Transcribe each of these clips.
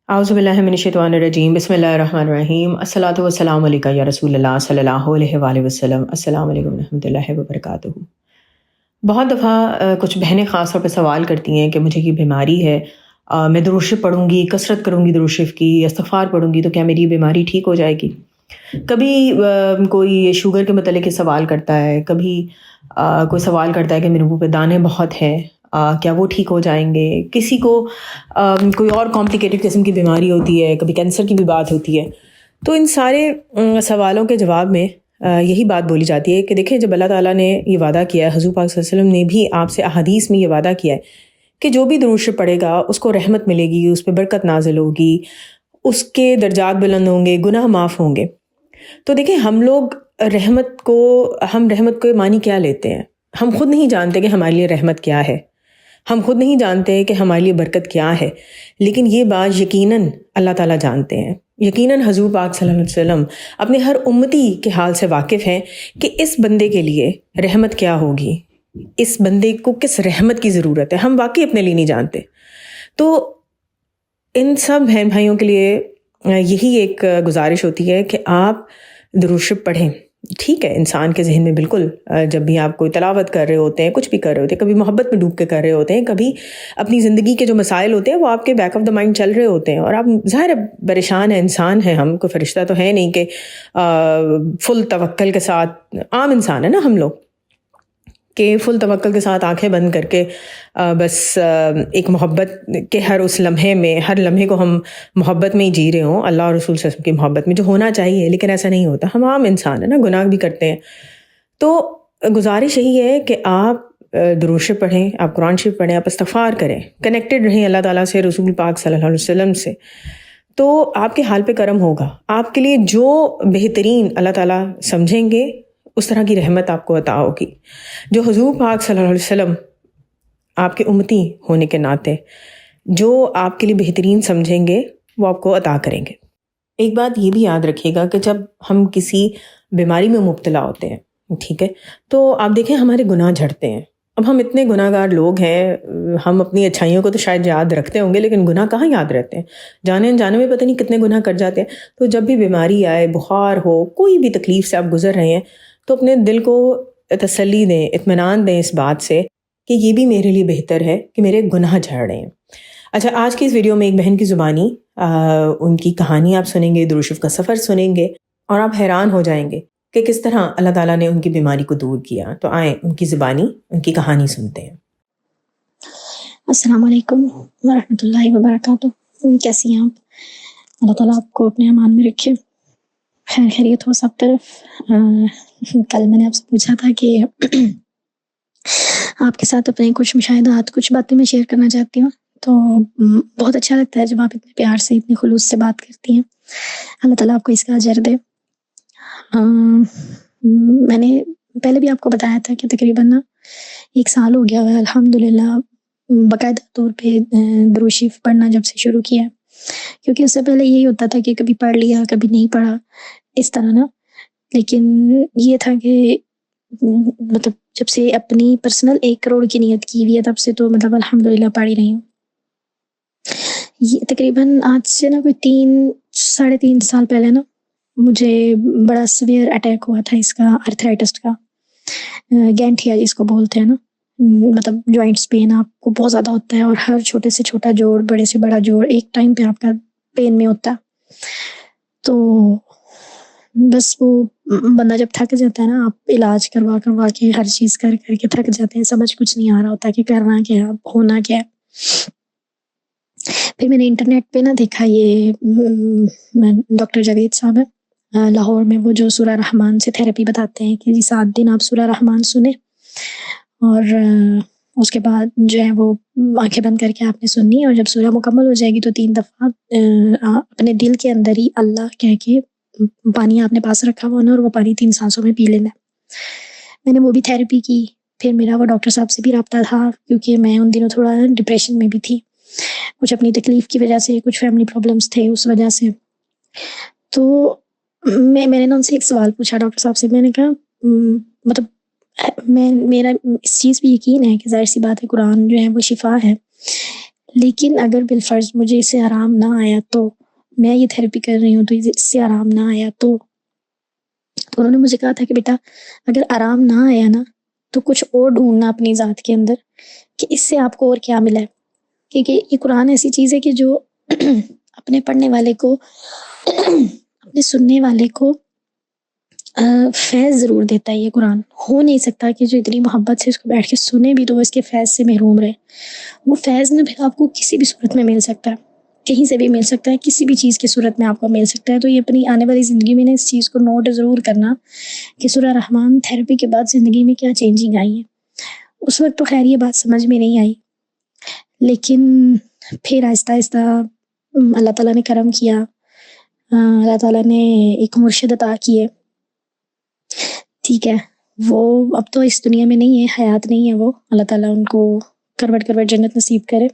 اعوذ باللہ من الشیطان الرجیم بسم اللہ الرحمن الرحیم الصلاۃ والسلام علیکہ یا رسول اللہ صلی اللہ علیہ وآلہ وسلم۔ السلام علیکم ورحمۃ اللہ وبرکاتہ۔ بہت دفعہ کچھ بہنیں خاص طور پہ سوال کرتی ہیں کہ مجھے یہ بیماری ہے، میں درود شریف پڑھوں گی، کثرت کروں گی درود شریف کی، استغفار پڑھوں گی تو کیا میری یہ بیماری ٹھیک ہو جائے گی؟ کبھی کوئی شوگر کے متعلق یہ سوال کرتا ہے، کبھی کوئی سوال کرتا ہے کہ میرے منہ پہ دانے بہت ہیں، کیا وہ ٹھیک ہو جائیں گے؟ کسی کو کوئی اور کمپلیکیٹڈ قسم کی بیماری ہوتی ہے، کبھی کینسر کی بھی بات ہوتی ہے۔ تو ان سارے سوالوں کے جواب میں یہی بات بولی جاتی ہے کہ دیکھیں، جب اللہ تعالیٰ نے یہ وعدہ کیا ہے، حضور پاک صلی اللہ علیہ وسلم نے بھی آپ سے احادیث میں یہ وعدہ کیا ہے کہ جو بھی درود شریف پڑھے گا اس کو رحمت ملے گی، اس پہ برکت نازل ہوگی، اس کے درجات بلند ہوں گے، گناہ معاف ہوں گے۔ تو دیکھیں، ہم رحمت کو معنی کیا لیتے ہیں؟ ہم خود نہیں جانتے کہ ہمارے لیے رحمت کیا ہے، ہم خود نہیں جانتے کہ ہمارے لیے برکت کیا ہے، لیکن یہ بات یقیناً اللہ تعالیٰ جانتے ہیں۔ یقیناً حضور پاک صلی اللہ علیہ وسلم اپنے ہر امتی کے حال سے واقف ہیں کہ اس بندے کے لیے رحمت کیا ہوگی، اس بندے کو کس رحمت کی ضرورت ہے، ہم واقعی اپنے لیے نہیں جانتے۔ تو ان سب بہن بھائیوں کے لیے یہی ایک گزارش ہوتی ہے کہ آپ درود شریف پڑھیں۔ ٹھیک ہے، انسان کے ذہن میں بالکل جب بھی آپ کوئی تلاوت کر رہے ہوتے ہیں، کچھ بھی کر رہے ہوتے ہیں، کبھی محبت میں ڈوب کے کر رہے ہوتے ہیں، کبھی اپنی زندگی کے جو مسائل ہوتے ہیں وہ آپ کے بیک آف دا مائنڈ چل رہے ہوتے ہیں، اور آپ ظاہر پریشان ہیں، انسان ہیں ہم، کوئی فرشتہ تو ہے نہیں کہ فل توکل کے ساتھ، عام انسان ہے نا ہم لوگ، کہ فل توکل کے ساتھ آنکھیں بند کر کے بس ایک محبت کے ہر اس لمحے میں، ہر لمحے کو ہم محبت میں ہی جی رہے ہوں، اللہ اور رسول صلی اللہ علیہ وسلم کی محبت میں، جو ہونا چاہیے، لیکن ایسا نہیں ہوتا۔ ہم عام انسان ہیں نا، گناہ بھی کرتے ہیں۔ تو گزارش یہی ہے کہ آپ درود شریف پڑھیں، آپ قرآن شریف پڑھیں، آپ استغفار کریں، کنیکٹڈ رہیں اللہ تعالیٰ سے، رسول پاک صلی اللہ علیہ وسلم سے، تو آپ کے حال پہ کرم ہوگا۔ آپ کے لیے جو بہترین اللہ تعالیٰ سمجھیں گے اس طرح کی رحمت آپ کو عطا ہوگی۔ جو حضور پاک صلی اللہ علیہ وسلم آپ کے امتی ہونے کے ناطے جو آپ کے لیے بہترین سمجھیں گے وہ آپ کو عطا کریں گے۔ ایک بات یہ بھی یاد رکھیے گا کہ جب ہم کسی بیماری میں مبتلا ہوتے ہیں، ٹھیک ہے، تو آپ دیکھیں ہمارے گناہ جھڑتے ہیں۔ اب ہم اتنے گناہ گار لوگ ہیں، ہم اپنی اچھائیوں کو تو شاید یاد رکھتے ہوں گے، لیکن گناہ کہاں یاد رہتے ہیں، جانے انجانے میں پتہ نہیں کتنے گناہ کر جاتے ہیں۔ تو جب بھی بیماری آئے، بخار ہو، کوئی بھی تکلیف سے آپ گزر رہے ہیں، تو اپنے دل کو تسلی دیں، اطمینان دیں اس بات سے کہ یہ بھی میرے لیے بہتر ہے کہ میرے گناہ جھڑ رہے ہیں۔ اچھا، آج کی اس ویڈیو میں ایک بہن کی زبانی ان کی کہانی آپ سنیں گے، درود شریف کا سفر سنیں گے، اور آپ حیران ہو جائیں گے کہ کس طرح اللہ تعالیٰ نے ان کی بیماری کو دور کیا۔ تو آئیں ان کی زبانی، ان کی کہانی سنتے ہیں۔ السلام علیکم ورحمۃ اللہ وبرکاتہ۔ کیسی ہیں آپ؟ اللہ تعالیٰ آپ کو اپنے امان میں رکھے، خیر خیریت ہو سب طرف۔ کل میں نے آپ سے پوچھا تھا کہ آپ کے ساتھ اپنے کچھ مشاہدات، کچھ باتیں میں شیئر کرنا چاہتی ہوں، تو بہت اچھا لگتا ہے جب آپ اتنے پیار سے، اتنے خلوص سے بات کرتی ہیں۔ اللہ تعالیٰ آپ کو اس کا اجر دے۔ میں نے پہلے بھی آپ کو بتایا تھا کہ تقریباً 1 سال ہو گیا ہے الحمدللہ باقاعدہ طور پہ درود شریف پڑھنا جب سے شروع کیا، کیونکہ اس سے پہلے یہی ہوتا تھا کہ کبھی پڑھ لیا، کبھی نہیں پڑھا، اس طرح نا۔ لیکن یہ تھا کہ مطلب جب سے اپنی پرسنل 1 کروڑ کی نیت کی ہوئی ہے تب سے تو مطلب الحمدللہ پڑھ ہی رہی ہوں۔ یہ تقریباً آج سے نا کوئی 3-3.5 سال پہلے نا مجھے بڑا سویئر اٹیک ہوا تھا، اس کا آرتھرائٹس کا، گینٹھیا جس کو بولتے ہیں نا، مطلب جوائنٹس پین آپ کو بہت زیادہ ہوتا ہے، اور ہر چھوٹے سے چھوٹا جوڑ، بڑے سے بڑا جوڑ ایک ٹائم پہ آپ کا پین میں ہوتا ہے۔ تو بس وہ بندہ جب تھک جاتا ہے نا، آپ علاج کروا کے، ہر چیز کر کے تھک جاتے ہیں، سمجھ کچھ نہیں آ رہا ہوتا کہ کرنا کیا، ہونا کیا ہے۔ پھر میں نے انٹرنیٹ پہ نا دیکھا، یہ ڈاکٹر جاوید صاحب ہے لاہور میں، وہ جو سورہ رحمان سے تھراپی بتاتے ہیں کہ 7 دن آپ سورہ رحمان سنیں، اور اس کے بعد جو ہے وہ آنکھیں بند کر کے آپ نے سننی، اور جب سورہ مکمل ہو جائے گی تو 3 دفعہ اپنے دل کے اندر ہی اللہ کہہ کے پانی آپ نے پاس رکھا ہوا نا، اور وہ پانی 3 سانسوں میں پی لینا ہے۔ میں نے وہ بھی تھراپی کی۔ پھر میرا وہ ڈاکٹر صاحب سے بھی رابطہ تھا، کیونکہ میں ان دنوں تھوڑا ڈپریشن میں بھی تھی، کچھ اپنی تکلیف کی وجہ سے، کچھ فیملی پرابلمس تھے اس وجہ سے۔ تو میں نے نا ان سے ایک سوال پوچھا ڈاکٹر صاحب سے، میں نے کہا مطلب میرا اس چیز پہ یقین ہے کہ ظاہر سی بات ہے قرآن جو ہے وہ شفا ہے، لیکن اگر بالفرض مجھے اس سے آرام نہ آیا تو میں یہ تھیراپی کر رہی ہوں تو اس سے آرام نہ آیا تو انہوں نے مجھے کہا تھا کہ بیٹا اگر آرام نہ آیا نا تو کچھ اور ڈھونڈنا اپنی ذات کے اندر کہ اس سے آپ کو اور کیا ملا ہے، کیونکہ یہ قرآن ایسی چیز ہے کہ جو اپنے پڑھنے والے کو اپنے سننے والے کو فیض ضرور دیتا ہے۔ یہ قرآن ہو نہیں سکتا کہ جو اتنی محبت سے اس کو بیٹھ کے سنے بھی تو وہ اس کے فیض سے محروم رہے۔ وہ فیض نہ پھر آپ کو کسی بھی صورت میں مل سکتا ہے، کہیں سے بھی مل سکتا ہے، کسی بھی چیز کی صورت میں آپ کو مل سکتا ہے۔ تو یہ اپنی آنے والی زندگی میں نے اس چیز کو نوٹ ضرور کرنا کہ سورہ رحمان تھیراپی کے بعد زندگی میں کیا چینجنگ آئی ہے۔ اس وقت تو خیر یہ بات سمجھ میں نہیں آئی، لیکن پھر آہستہ آہستہ اللہ تعالیٰ نے کرم کیا، اللہ تعالیٰ نے ایک مرشد عطا کیے، ٹھیک ہے۔ وہ اب تو اس دنیا میں نہیں ہے، حیات نہیں ہے وہ، اللہ تعالیٰ ان کو کروٹ کروٹ جنت نصیب کرے،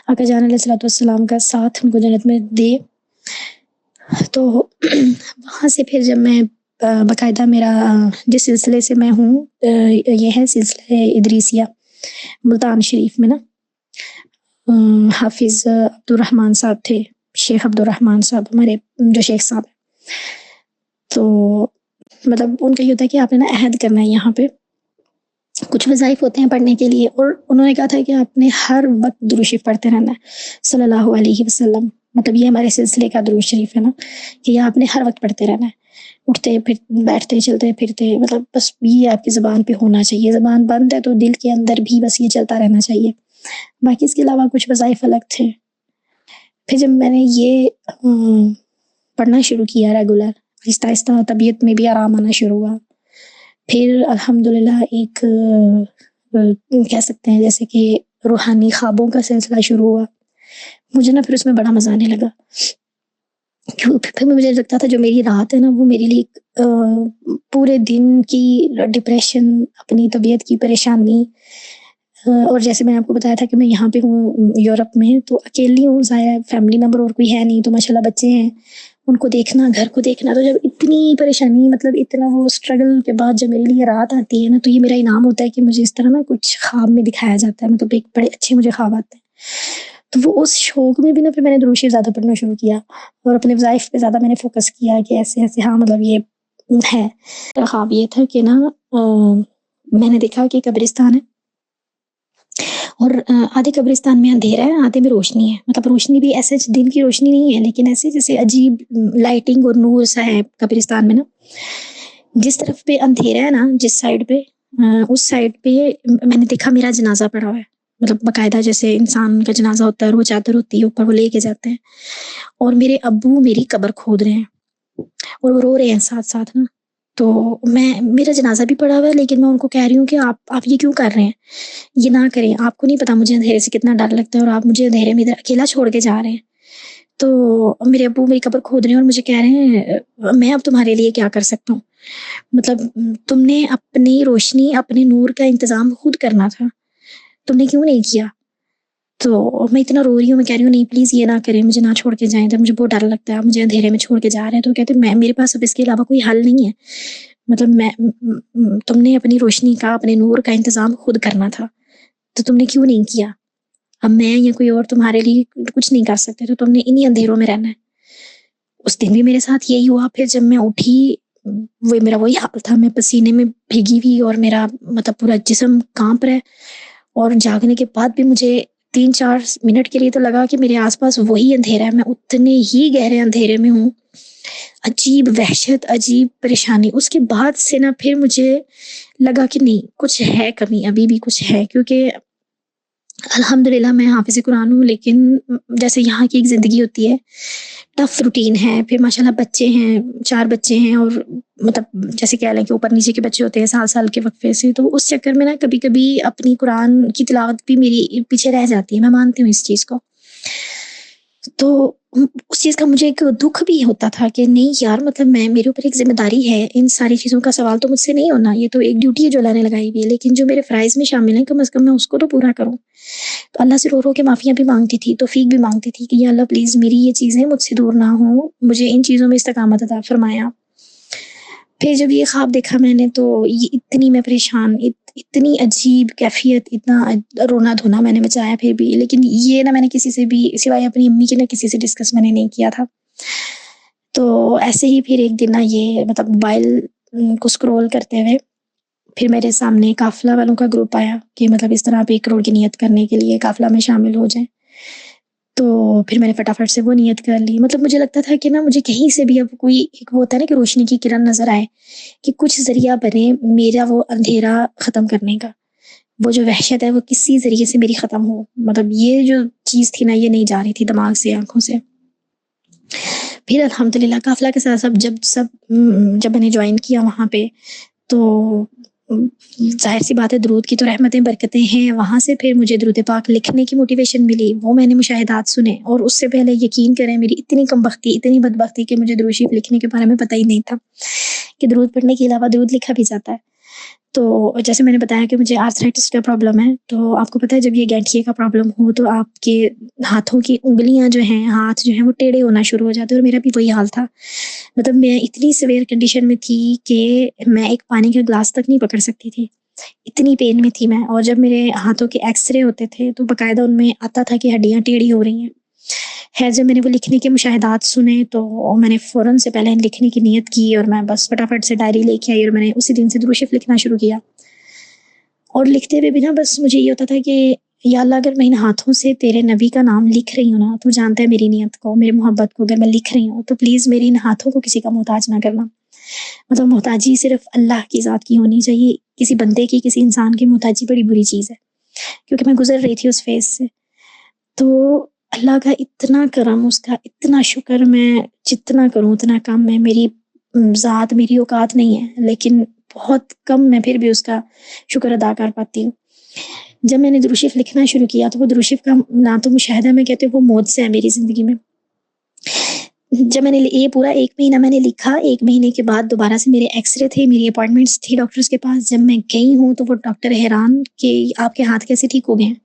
آقا جان علیہ الصلوۃ والسلام کا ساتھ ان کو جنت میں دے۔ تو وہاں سے پھر جب میں باقاعدہ میرا جس سلسلے سے میں ہوں یہ ہے سلسلہ ادریسیہ ملتان شریف میں نا، حافظ عبد الرحمن صاحب تھے، شیخ عبد الرحمن صاحب ہمارے جو شیخ صاحب ہیں، تو مطلب ان کا یہ ہوتا ہے کہ آپ نے نا عہد کرنا ہے، یہاں پہ کچھ وظائف ہوتے ہیں پڑھنے کے لیے، اور انہوں نے کہا تھا کہ آپ نے ہر وقت درود شریف پڑھتے رہنا ہے صلی اللہ علیہ وسلم۔ مطلب یہ ہمارے سلسلے کا درود شریف ہے نا کہ یہ آپ نے ہر وقت پڑھتے رہنا ہے، اٹھتے پھر بیٹھتے چلتے پھرتے، مطلب بس یہ آپ کی زبان پہ ہونا چاہیے۔ زبان بند ہے تو دل کے اندر بھی بس یہ چلتا رہنا چاہیے، باقی اس کے علاوہ کچھ وظائف الگ تھے۔ پھر جب میں نے یہ پڑھنا شروع کیا ریگولر، آہستہ آہستہ طبیعت میں بھی آرام آنا شروع ہوا۔ پھر الحمدللہ ایک کہہ سکتے ہیں جیسے کہ روحانی خوابوں کا سلسلہ شروع ہوا، مجھے نا پھر اس میں بڑا مزہ آنے لگا، پھر مجھے لگتا تھا جو میری رات ہے نا وہ میرے لیے پورے دن کی ڈپریشن، اپنی طبیعت کی پریشانی، اور جیسے میں نے آپ کو بتایا تھا کہ میں یہاں پہ ہوں یورپ میں، تو اکیلی ہوں، ظاہر فیملی ممبر اور کوئی ہے نہیں، تو ماشاءاللہ بچے ہیں، ان کو دیکھنا، گھر کو دیکھنا، تو جب اتنی پریشانی، مطلب اتنا وہ اسٹرگل کے بعد جب میرے لیے رات آتی ہے نا، تو یہ میرا انعام ہوتا ہے کہ مجھے اس طرح نا کچھ خواب میں دکھایا جاتا ہے، مطلب ایک بڑے اچھے مجھے خواب آتے ہیں۔ تو وہ اس شوق میں بھی نا پھر میں نے درود شریف زیادہ پڑھنا شروع کیا، اور اپنے وظائف پہ زیادہ میں نے فوکس کیا کہ ایسے ایسے، ہاں مطلب یہ ہے۔ خواب یہ تھا کہ نا میں نے دیکھا کہ قبرستان ہے، اور آدھے قبرستان میں اندھیرا ہے، آدھے میں روشنی ہے، مطلب روشنی بھی ایسے دن کی روشنی نہیں ہے، لیکن ایسے جیسے عجیب لائٹنگ اور نور سا ہے قبرستان میں نا۔ جس طرف پہ اندھیرا ہے نا، جس سائڈ پہ، اس سائڈ پہ میں نے دیکھا میرا جنازہ پڑا ہوا ہے، مطلب باقاعدہ جیسے انسان کا جنازہ ہوتا ہے، وہ چادر ہوتی ہے اوپر، وہ لے کے جاتے ہیں، اور میرے ابو میری قبر کھود رہے ہیں اور وہ رو رہے ہیں ساتھ ساتھ نا۔ تو میرا جنازہ بھی پڑا ہوا ہے، لیکن میں ان کو کہہ رہی ہوں کہ آپ یہ کیوں کر رہے ہیں، یہ نہ کریں، آپ کو نہیں پتا مجھے اندھیرے سے کتنا ڈر لگتا ہے، اور آپ مجھے اندھیرے میں ادھر اکیلا چھوڑ کے جا رہے ہیں۔ تو میرے ابو میری قبر کھود رہے ہیں اور مجھے کہہ رہے ہیں میں اب تمہارے لیے کیا کر سکتا ہوں، مطلب تم نے اپنی روشنی، اپنے نور کا انتظام خود کرنا تھا، تم نے کیوں نہیں کیا؟ تو میں اتنا رو رہی ہوں، میں کہہ رہی ہوں نہیں پلیز یہ نہ کریں، مجھے نہ چھوڑ کے جائیں، تو مجھے بہت ڈر لگتا ہے، آپ مجھے اندھیرے میں چھوڑ کے جا رہے ہیں۔ تو کہتے ہیں میرے پاس اب اس کے علاوہ کوئی حل نہیں ہے، مطلب تم نے اپنی روشنی کا، اپنے نور کا انتظام خود کرنا تھا، تو تم نے کیوں نہیں کیا؟ اب میں یا کوئی اور تمہارے لیے کچھ نہیں کر سکتے، تو تم نے انہی اندھیروں میں رہنا ہے۔ اس دن بھی میرے ساتھ یہی ہوا۔ پھر جب میں اٹھی، وہ میرا وہی حال تھا، میں پسینے میں بھیگی ہوئی، اور میرا مطلب پورا جسم کانپ رہا ہے، اور جاگنے کے بعد بھی مجھے 3-4 منٹ کے لیے تو لگا کہ میرے آس پاس وہی اندھیرا ہے، میں اتنے ہی گہرے اندھیرے میں ہوں، عجیب وحشت، عجیب پریشانی۔ اس کے بعد سے نا پھر مجھے لگا کہ نہیں، کچھ ہے کمی، ابھی بھی کچھ ہے، کیونکہ الحمدللہ میں حافظ قرآن ہوں، لیکن جیسے یہاں کی ایک زندگی ہوتی ہے، ٹف روٹین ہے، پھر ماشاءاللہ بچے ہیں، 4 بچے ہیں، اور مطلب جیسے کہہ لیں کہ اوپر نیچے کے بچے ہوتے ہیں سال کے وقفے سے، تو اس چکر میں نا کبھی کبھی اپنی قرآن کی تلاوت بھی میری پیچھے رہ جاتی ہے، میں مانتی ہوں اس چیز کو۔ تو اس چیز کا مجھے ایک دکھ بھی ہوتا تھا کہ نہیں یار، مطلب میرے اوپر ایک ذمہ داری ہے، ان ساری چیزوں کا سوال تو مجھ سے نہیں ہونا، یہ تو ایک ڈیوٹی ہے جو اللہ نے لگائی ہوئی ہے، لیکن جو میرے فرائض میں شامل ہیں کم از کم میں اس کو تو پورا کروں۔ تو اللہ سے رو رو کے معافیاں بھی مانگتی تھی، توفیق بھی مانگتی تھی کہ یا اللہ پلیز میری یہ چیزیں مجھ سے دور نہ ہوں، مجھے ان چیزوں میں استقامت عطا فرمایا۔ پھر جب یہ خواب دیکھا میں نے، تو یہ اتنی میں پریشان، اتنی عجیب کیفیت، اتنا رونا دھونا میں نے بچایا پھر بھی، لیکن یہ نہ میں نے کسی سے بھی سوائے اپنی امی کے نہ کسی سے ڈسکس میں نے نہیں کیا تھا. تو ایسے ہی پھر ایک دن نہ یہ مطلب موبائل کو اسکرول کرتے ہوئے پھر میرے سامنے قافلہ والوں کا گروپ آیا کہ مطلب اس طرح آپ 1 کروڑ کی نیت کرنے کے لیے قافلہ میں شامل ہو جائیں. تو پھر میں نے فٹافٹ سے وہ نیت کر لی. مطلب مجھے لگتا تھا کہ نا مجھے کہیں سے بھی اب کوئی ایک وہ ہوتا ہے نا کہ روشنی کی کرن نظر آئے، کہ کچھ ذریعہ بنے میرا وہ اندھیرا ختم کرنے کا، وہ جو وحشت ہے وہ کسی ذریعے سے میری ختم ہو. مطلب یہ جو چیز تھی نا یہ نہیں جا رہی تھی دماغ سے، آنکھوں سے. پھر الحمدللہ قافلہ کے ساتھ جب میں نے جوائن کیا وہاں پہ، تو ظاہر سی بات ہے درود کی تو رحمتیں برکتیں ہیں. وہاں سے پھر مجھے درود پاک لکھنے کی موٹیویشن ملی، وہ میں نے مشاہدات سنے. اور اس سے پہلے یقین کریں میری اتنی کم بختی، اتنی بدبختی کہ مجھے درود شریف لکھنے کے بارے میں پتہ ہی نہیں تھا کہ درود پڑھنے کے علاوہ درود لکھا بھی جاتا ہے. تو جیسے میں نے بتایا کہ مجھے آرتھرائٹس کا پرابلم ہے، تو آپ کو پتہ ہے جب یہ گینٹھیے کا پرابلم ہو تو آپ کے ہاتھوں کی انگلیاں جو ہیں، ہاتھ جو ہیں وہ ٹیڑھے ہونا شروع ہو جاتے ہیں. اور میرا بھی وہی حال تھا. مطلب میں اتنی سیویئر کنڈیشن میں تھی کہ میں ایک پانی کا گلاس تک نہیں پکڑ سکتی تھی، اتنی پین میں تھی میں. اور جب میرے ہاتھوں کے ایکس رے ہوتے تھے تو باقاعدہ ان میں آتا تھا کہ ہڈیاں ٹیڑھی ہو رہی ہیں. خیر جب میں نے وہ لکھنے کے مشاہدات سنے تو میں نے فوراً سے پہلے لکھنے کی نیت کی، اور میں بس فٹافٹ سے ڈائری لے کے آئی اور میں نے اسی دن سے درود شریف لکھنا شروع کیا. اور لکھتے ہوئے بھی نا بس مجھے یہ ہوتا تھا کہ یا اللہ اگر میں ان ہاتھوں سے تیرے نبی کا نام لکھ رہی ہوں نا، تو جانتا ہے میری نیت کو، میری محبت کو اگر میں لکھ رہی ہوں تو پلیز میری ان ہاتھوں کو کسی کا محتاج نہ کرنا. مطلب محتاجی صرف اللہ کی ذات کی ہونی چاہیے، کسی بندے کی، کسی انسان کی محتاجی بڑی بری چیز ہے. کیونکہ میں گزر رہی تھی اس فیز سے. تو اللہ کا اتنا کرم، اس کا اتنا شکر، میں جتنا کروں اتنا کم ہے. میری ذات، میری اوقات نہیں ہے، لیکن بہت کم میں پھر بھی اس کا شکر ادا کر پاتی ہوں. جب میں نے درود شریف لکھنا شروع کیا تو وہ درود شریف کا نہ تو مشاہدہ میں کہتے ہیں، وہ معجزہ ہے میری زندگی میں. جب میں نے یہ پورا 1 مہینہ میں نے لکھا، 1 مہینے کے بعد دوبارہ سے میرے ایکس رے تھے، میری اپوائنٹمنٹس تھی ڈاکٹرز کے پاس. جب میں گئی ہوں تو وہ ڈاکٹر حیران کہ آپ کے ہاتھ کیسے ٹھیک ہو گئے ہیں.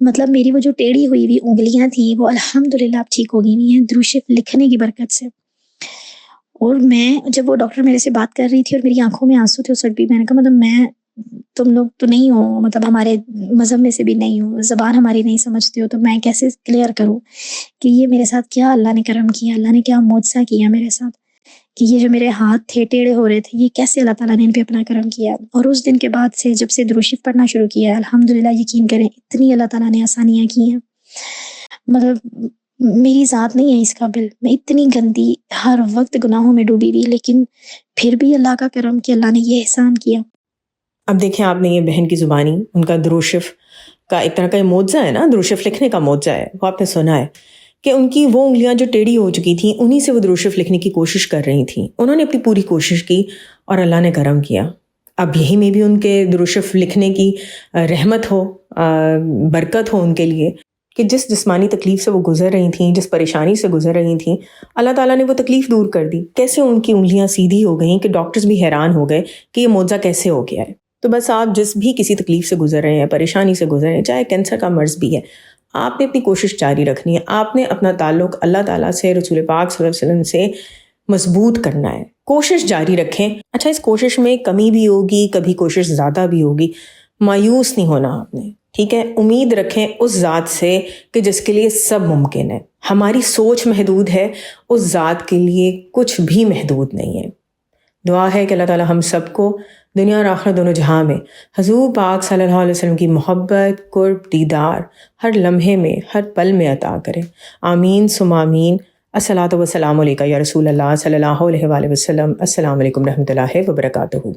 مطلب میری وہ جو ٹیڑھی ہوئی ہوئی انگلیاں تھیں وہ الحمدللہ اب ٹھیک ہو گئی ہوئی ہیں درود شریف لکھنے کی برکت سے. اور میں جب وہ ڈاکٹر میرے سے بات کر رہی تھی اور میری آنکھوں میں آنسو تھے اس وقت بھی، میں نے کہا مطلب تم لوگ تو نہیں ہو، مطلب ہمارے مذہب میں سے بھی نہیں ہو، زبان ہماری نہیں سمجھتے ہو، تو میں کیسے کلیئر کروں کہ یہ میرے ساتھ کیا اللہ نے کرم کیا، اللہ نے کیا معجزہ کیا میرے ساتھ، کہ یہ جو میرے ہاتھ تھے ٹیڑھے ہو رہے تھے یہ کیسے اللہ تعالیٰ نے ان پہ اپنا کرم کیا. اور اس دن کے بعد سے جب سے درود شریف پڑھنا شروع کیا ہے الحمدللہ یقین کریں اتنی اللہ تعالیٰ نے آسانیاں کی ہیں. مطلب میری ذات نہیں ہے اس قابل، میں اتنی گندی، ہر وقت گناہوں میں ڈوبی ہوئی، لیکن پھر بھی اللہ کا کرم کہ اللہ نے یہ احسان کیا. اب دیکھیں آپ نے یہ بہن کی زبانی، ان کا درود شریف کا ایک طرح کا یہ معجزہ ہے نا، درود شریف لکھنے کا معجزہ ہے. وہ آپ نے سنا ہے کہ ان کی وہ انگلیاں جو ٹیڑھی ہو چکی تھیں انہی سے وہ درود شریف لکھنے کی کوشش کر رہی تھیں. انہوں نے اپنی پوری کوشش کی اور اللہ نے کرم کیا. اب یہی میں بھی ان کے درود شریف لکھنے کی رحمت ہو، برکت ہو ان کے لیے کہ جس جسمانی تکلیف سے وہ گزر رہی تھیں، جس پریشانی سے گزر رہی تھیں، اللہ تعالیٰ نے وہ تکلیف دور کر دی. کیسے ان کی انگلیاں سیدھی ہو گئیں کہ ڈاکٹرز بھی حیران ہو گئے کہ یہ معجزہ کیسے ہو گیا ہے. تو بس آپ جس بھی کسی تکلیف سے گزر رہے ہیں، پریشانی سے گزر رہے ہیں، چاہے کینسر کا مرض بھی ہے، آپ نے اپنی کوشش جاری رکھنی ہے. آپ نے اپنا تعلق اللہ تعالیٰ سے، رسول پاک صلی اللہ علیہ وسلم سے مضبوط کرنا ہے. کوشش جاری رکھیں. اچھا اس کوشش میں کمی بھی ہوگی، کبھی کوشش زیادہ بھی ہوگی، مایوس نہیں ہونا آپ نے، ٹھیک ہے. امید رکھیں اس ذات سے کہ جس کے لیے سب ممکن ہے. ہماری سوچ محدود ہے، اس ذات کے لیے کچھ بھی محدود نہیں ہے. دعا ہے کہ اللہ تعالیٰ ہم سب کو دنیا اور آخرت دونوں جہاں میں حضور پاک صلی اللہ علیہ وسلم کی محبت، قرب، دیدار ہر لمحے میں، ہر پل میں عطا کرے. آمین ثم آمین. الصلاۃ والسلام علیکہ یا رسول اللہ صلی اللہ علیہ وآلہ وسلم. السلام علیکم رحمۃ اللہ وبرکاتہ.